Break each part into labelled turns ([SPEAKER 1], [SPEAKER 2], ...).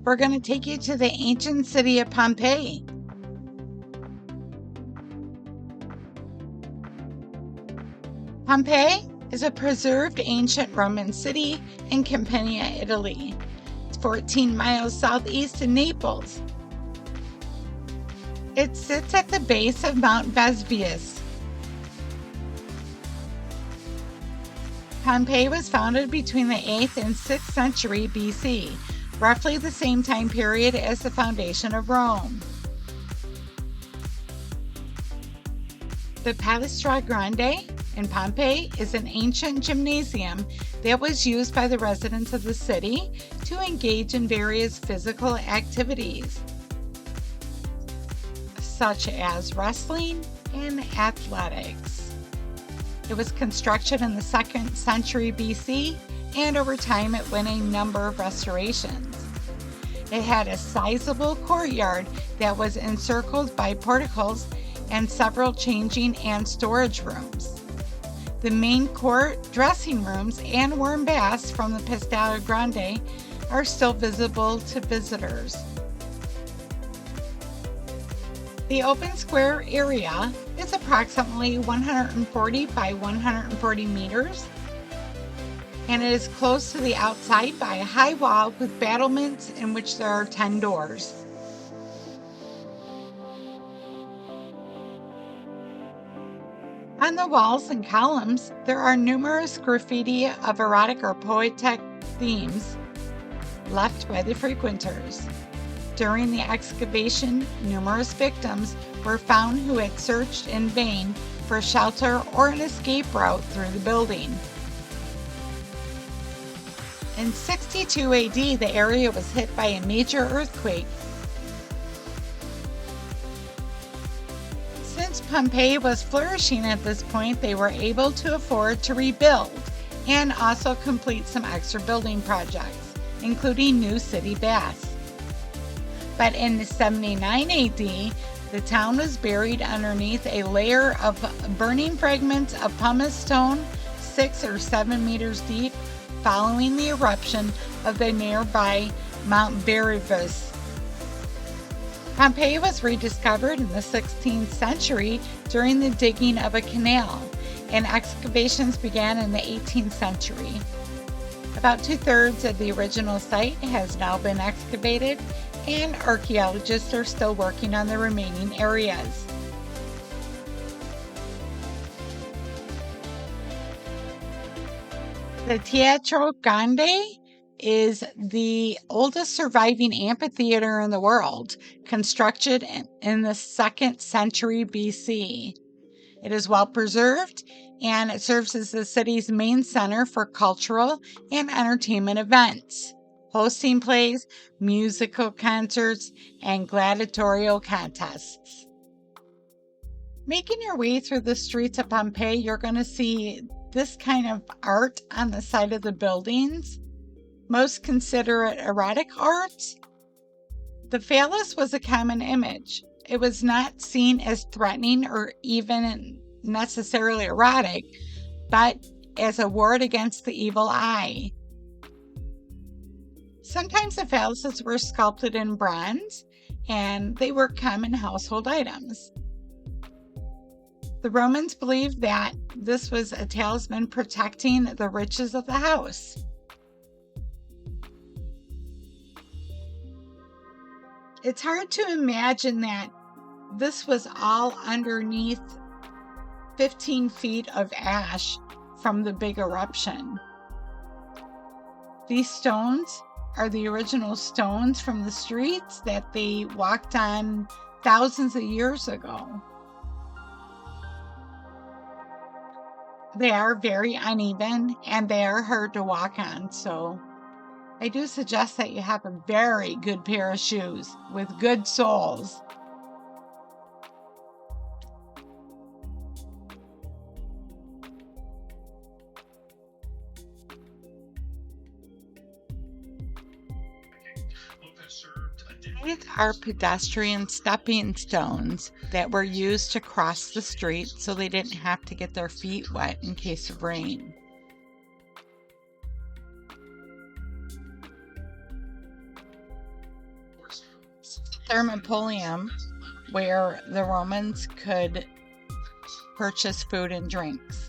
[SPEAKER 1] we're going to take you to the ancient city of Pompeii. Pompeii is a preserved ancient Roman city in Pompeii, Italy. It's 14 miles southeast of Naples. It sits at the base of Mount Vesuvius. Pompeii was founded between the 8th and 6th century BC, roughly the same time period as the foundation of Rome. The Palestra Grande in Pompeii is an ancient gymnasium that was used by the residents of the city to engage in various physical activities, such as wrestling and athletics. It was constructed in the 2nd century BC, and over time it went a number of restorations. It had a sizable courtyard that was encircled by porticos and several changing and storage rooms. The main court, dressing rooms, and warm baths from the Palestra Grande are still visible to visitors. The open square area is approximately 140 by 140 meters, and it is close to the outside by a high wall with battlements in which there are 10 doors. On the walls and columns, there are numerous graffiti of erotic or poetic themes left by the frequenters. During the excavation, numerous victims were found who had searched in vain for shelter or an escape route through the building. In 62 AD, the area was hit by a major earthquake. Since Pompeii was flourishing at this point, they were able to afford to rebuild and also complete some extra building projects, including new city baths. But in 79 AD, the town was buried underneath a layer of burning fragments of pumice stone 6 or 7 meters deep following the eruption of the nearby Mount Vesuvius. Pompeii was rediscovered in the 16th century during the digging of a canal, and excavations began in the 18th century. About 2/3 of the original site has now been excavated, and archaeologists are still working on the remaining areas. The Teatro Grande is the oldest surviving amphitheater in the world, constructed in the 2nd century BC. It is well preserved, and it serves as the city's main center for cultural and entertainment events, hosting plays, musical concerts, and gladiatorial contests. Making your way through the streets of Pompeii, you're going to see this kind of art on the side of the buildings. Most consider it erotic art. The phallus was a common image. It was not seen as threatening or even necessarily erotic, but as a ward against the evil eye. Sometimes the phalluses were sculpted in bronze, and they were common household items. The Romans believed that this was a talisman protecting the riches of the house. It's hard to imagine that this was all underneath 15 feet of ash from the big eruption. These stones are the original stones from the streets that they walked on thousands of years ago. They are very uneven and they are hard to walk on, so I do suggest that you have a very good pair of shoes with good soles. These are pedestrian stepping stones that were used to cross the street so they didn't have to get their feet wet in case of rain. Thermopolium, where the Romans could purchase food and drinks.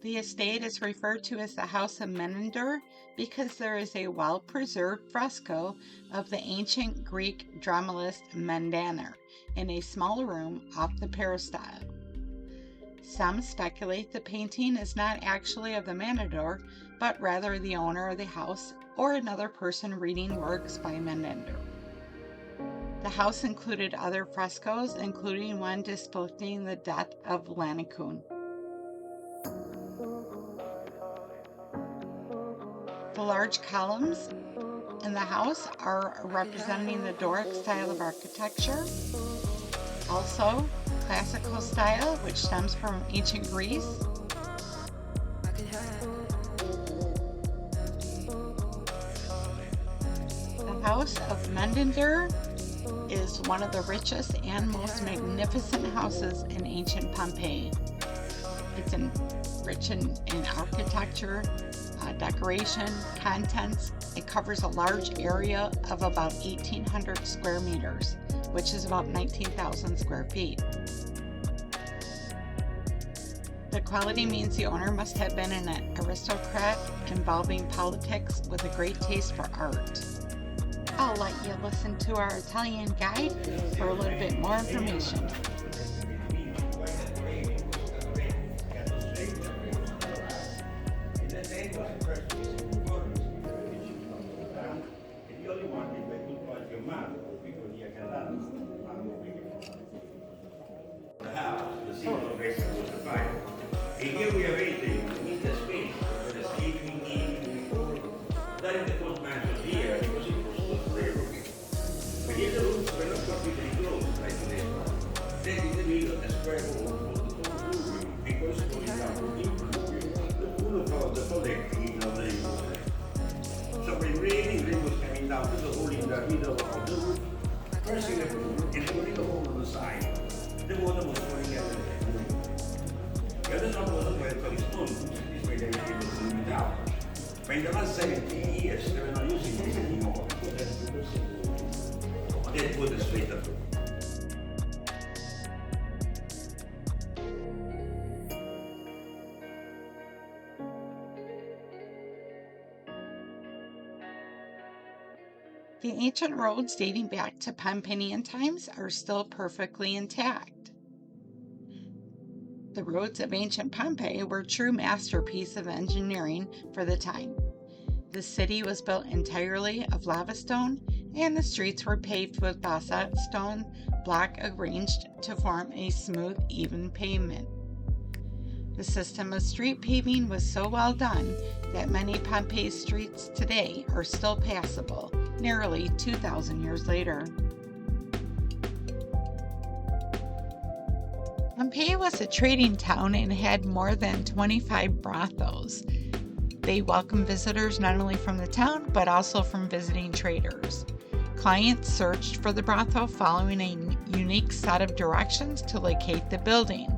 [SPEAKER 1] The estate is referred to as the House of Menander because there is a well-preserved fresco of the ancient Greek dramatist Mendaner in a small room off the peristyle. Some speculate the painting is not actually of the Menador, but rather the owner of the house or another person reading works by Menander. The house included other frescoes, including one depicting the death of Laocoon. The large columns in the house are representing the Doric style of architecture, also classical style, which stems from ancient Greece. The House of Mendander is one of the richest and most magnificent houses in ancient Pompeii. It's rich in architecture, decoration, contents. It covers a large area of about 1,800 square meters, which is about 19,000 square feet. The quality means the owner must have been an aristocrat involving politics with a great taste for art. I'll let you listen to our Italian guide for a little bit more information.
[SPEAKER 2] E che voi avete infinita space per sleeping in dare the consumato here because it was so rare. But in the rooms were not completely closed like this. Then in the middle a square hole for the whole room because for example the pool of the collecting of the water. So when raining, rain was coming down to the hole in the middle of the roof, pressing the pool and putting the hole on the side. The water was falling out of the the other one was where to respond to this way they were able to move it out. But in the last 70 years, they were not using this anymore. They put it straight up.
[SPEAKER 1] The ancient roads dating back to Pompeian times are still perfectly intact. The roads of ancient Pompeii were a true masterpiece of engineering for the time. The city was built entirely of lava stone, and the streets were paved with basalt stone block arranged to form a smooth, even pavement. The system of street paving was so well done that many Pompeii streets today are still passable, nearly 2,000 years later. Pompeii was a trading town and had more than 25 brothels. They welcomed visitors not only from the town, but also from visiting traders. Clients searched for the brothel following a unique set of directions to locate the building.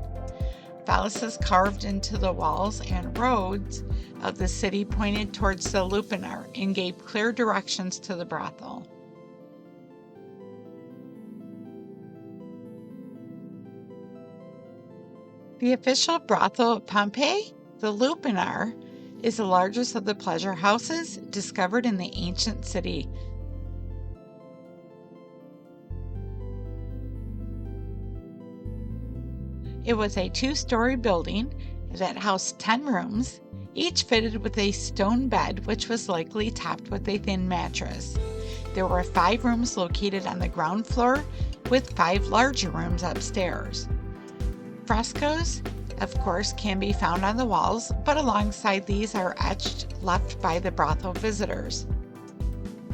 [SPEAKER 1] Phalluses carved into the walls and roads of the city pointed towards the lupanar and gave clear directions to the brothel. The official brothel of Pompeii, the lupanar, is the largest of the pleasure houses discovered in the ancient city. It was a 2-story building that housed 10 rooms, each fitted with a stone bed which was likely topped with a thin mattress. There were 5 rooms located on the ground floor with 5 larger rooms upstairs. Frescoes, of course, can be found on the walls, but alongside these are etched left by the brothel visitors.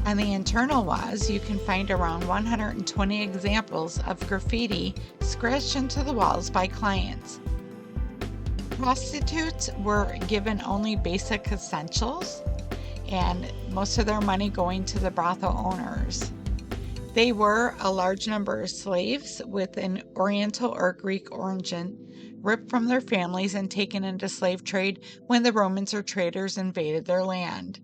[SPEAKER 1] On the internal walls, you can find around 120 examples of graffiti scratched into the walls by clients. Prostitutes were given only basic essentials, and most of their money going to the brothel owners. They were a large number of slaves with an Oriental or Greek origin, ripped from their families and taken into slave trade when the Romans or traders invaded their land.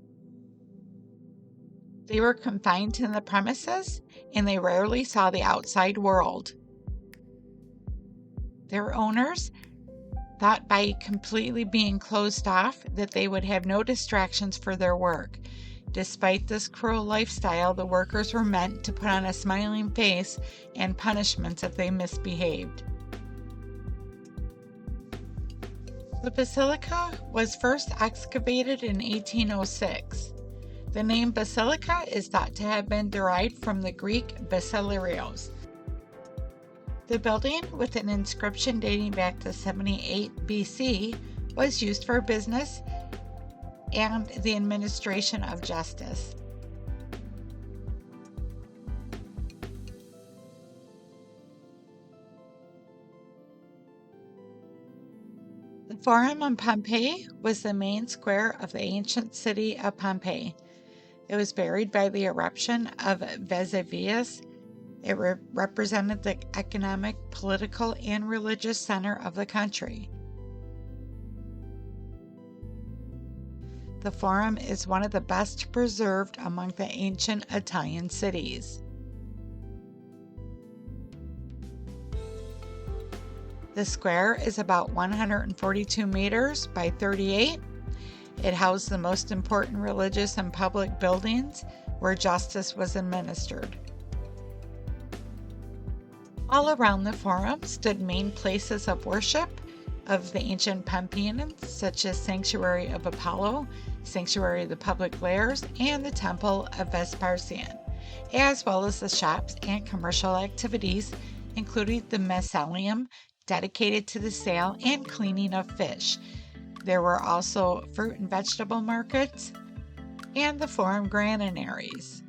[SPEAKER 1] They were confined to the premises, and they rarely saw the outside world. Their owners thought by completely being closed off that they would have no distractions for their work. Despite this cruel lifestyle, the workers were meant to put on a smiling face and punishments if they misbehaved. The basilica was first excavated in 1806. The name basilica is thought to have been derived from the Greek basileros. The building, with an inscription dating back to 78 BC, was used for business and the administration of justice. The Forum in Pompeii was the main square of the ancient city of Pompeii. It was buried by the eruption of Vesuvius. It represented the economic, political, and religious center of the country. The Forum is one of the best preserved among the ancient Italian cities. The square is about 142 meters by 38. It housed the most important religious and public buildings where justice was administered. All around the Forum stood main places of worship of the ancient Pompeians, such as Sanctuary of Apollo, Sanctuary of the Public Lairs, and the Temple of Vespasian, as well as the shops and commercial activities, including the Mausoleum, dedicated to the sale and cleaning of fish. There were also fruit and vegetable markets and the Forum granaries.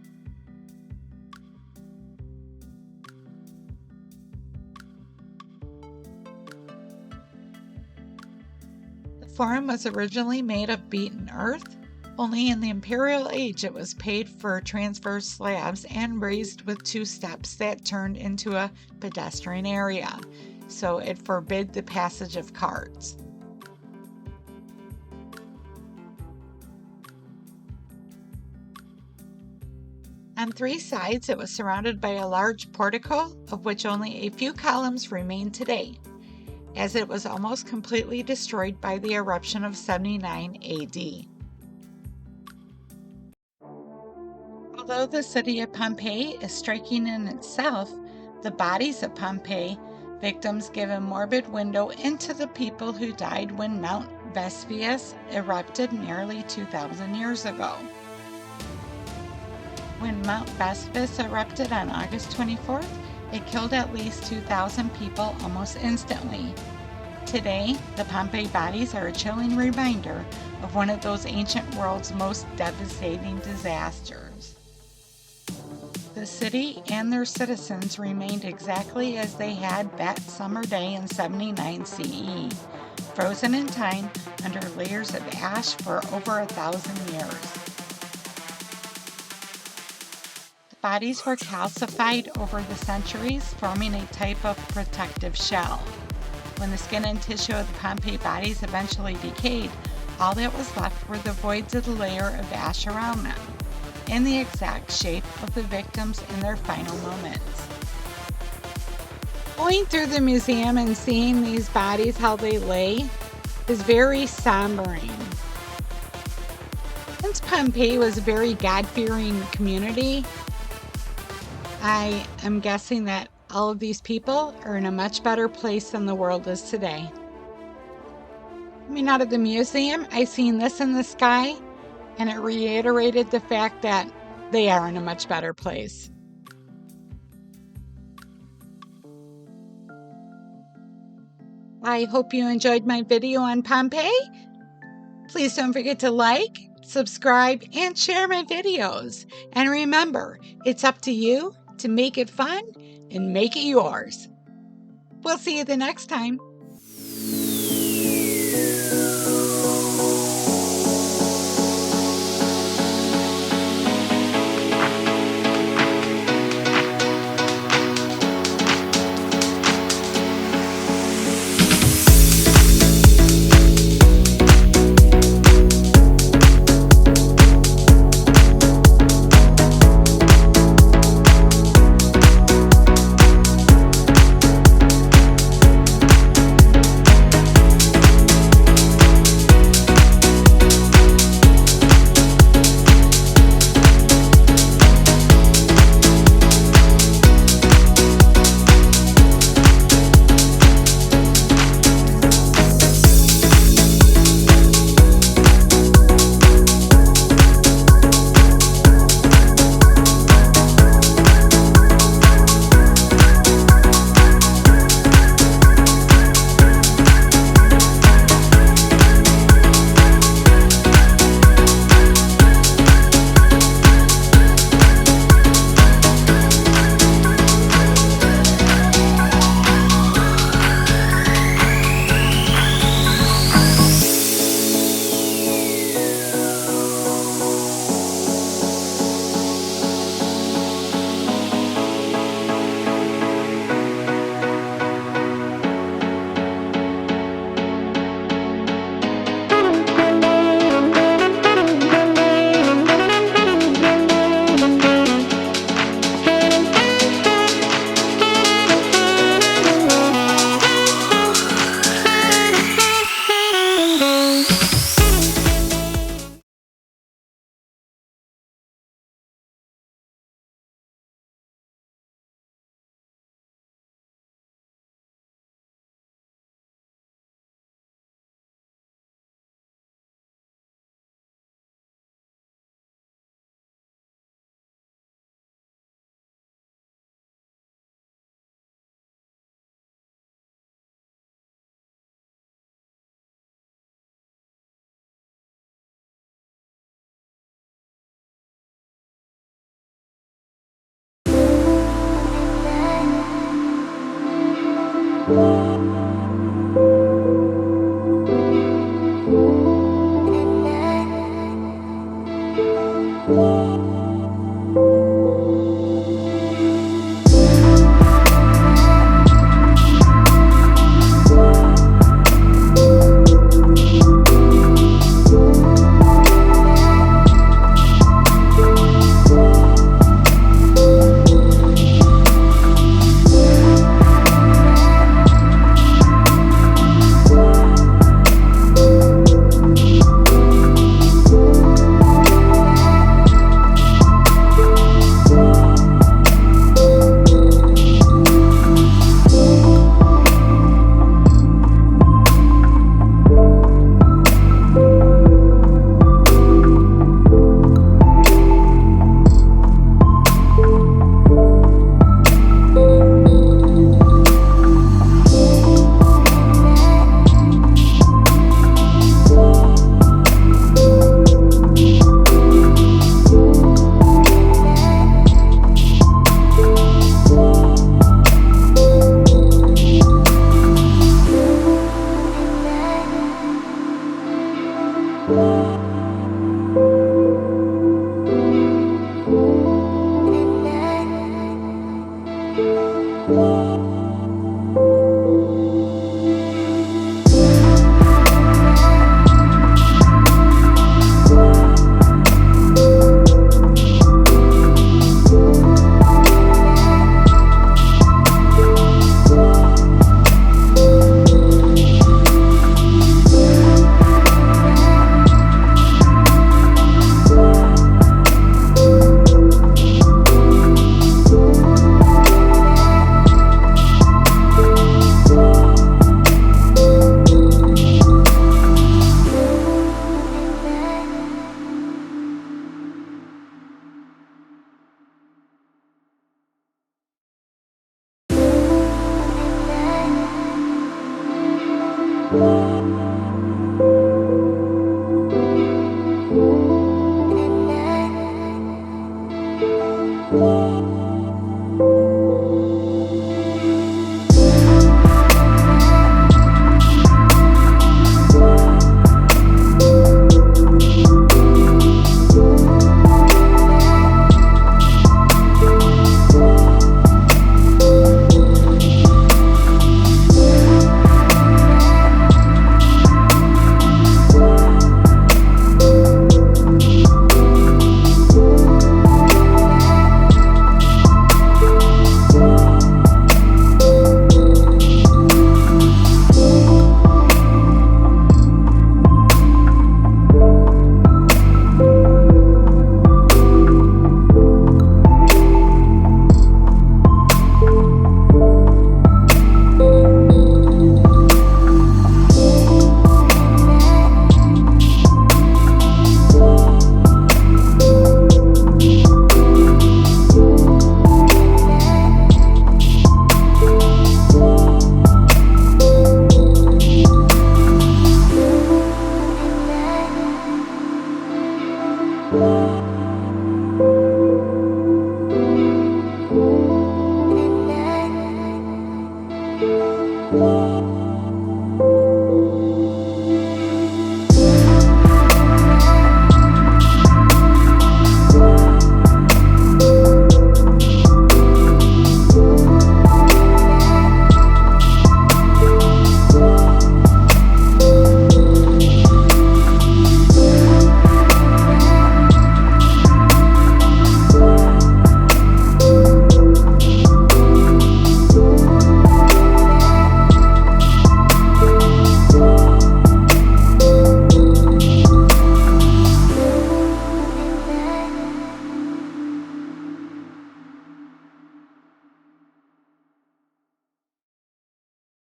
[SPEAKER 1] The Forum was originally made of beaten earth. Only in the Imperial Age it was paved for transverse slabs and raised with 2 steps that turned into a pedestrian area, so it forbid the passage of carts. On 3 sides, it was surrounded by a large portico, of which only a few columns remain today, as it was almost completely destroyed by the eruption of 79 AD. Although the city of Pompeii is striking in itself, the bodies of Pompeii victims give a morbid window into the people who died when Mount Vesuvius erupted nearly 2,000 years ago. When Mount Vesuvius erupted on August 24th, it killed at least 2,000 people almost instantly. Today, the Pompeii bodies are a chilling reminder of one of those ancient world's most devastating disasters. The city and their citizens remained exactly as they had that summer day in 79 CE, frozen in time under layers of ash for over 1,000 years. Bodies were calcified over the centuries, forming a type of protective shell. When the skin and tissue of the Pompeii bodies eventually decayed, all that was left were the voids of the layer of ash around them, in the exact shape of the victims in their final moments. Going through the museum and seeing these bodies, how they lay, is very sombering. Since Pompeii was a very God-fearing community, I am guessing that all of these people are in a much better place than the world is today. Coming out of the museum, I seen this in the sky, and it reiterated the fact that they are in a much better place. I hope you enjoyed my video on Pompeii. Please don't forget to like, subscribe, and share my videos. And remember, it's up to you to make it fun and make it yours. We'll see you the next time.